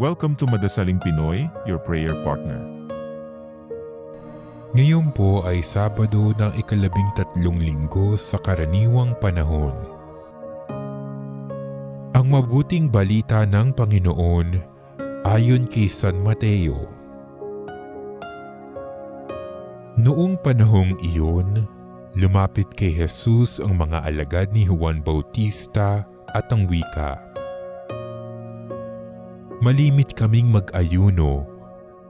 Welcome to Madasaling Pinoy, your prayer partner. Ngayon po ay Sabado ng ika-13 linggo sa karaniwang panahon. Ang mabuting balita ng Panginoon ayon kay San Mateo. Noong panahong iyon, lumapit kay Jesus ang mga alagad ni Juan Bautista at ang wika, "Malimit kaming mag-ayuno,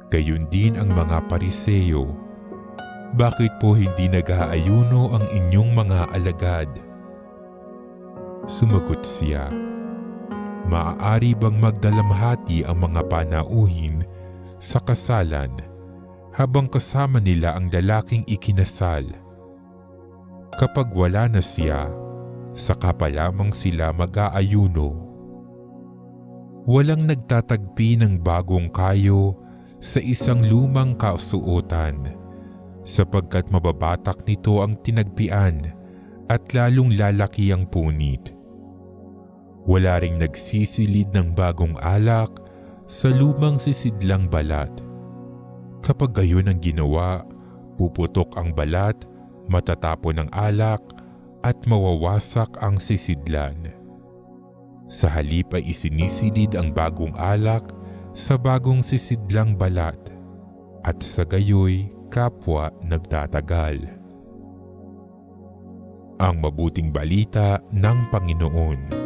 gayon din ang mga Pariseo. Bakit po hindi nag-aayuno ang inyong mga alagad?" Sumagot siya, "Maaari bang magdalamhati ang mga panauhin sa kasalan habang kasama nila ang lalaking ikinasal? Kapag wala na siya, saka pa lamang sila mag-aayuno. Walang nagtatagpi ng bagong kayo sa isang lumang kasuotan, sapagkat mababatak nito ang tinagpian at lalong lalaki ang punit. Wala ring nagsisilid ng bagong alak sa lumang sisidlang balat. Kapag gayon ang ginawa, puputok ang balat, matatapon ang alak, at mawawasak ang sisidlan. Sa halip ay isinisilid ang bagong alak sa bagong sisidlang balat, at sa gayoy kapwa nagtatagal." Ang mabuting balita ng Panginoon.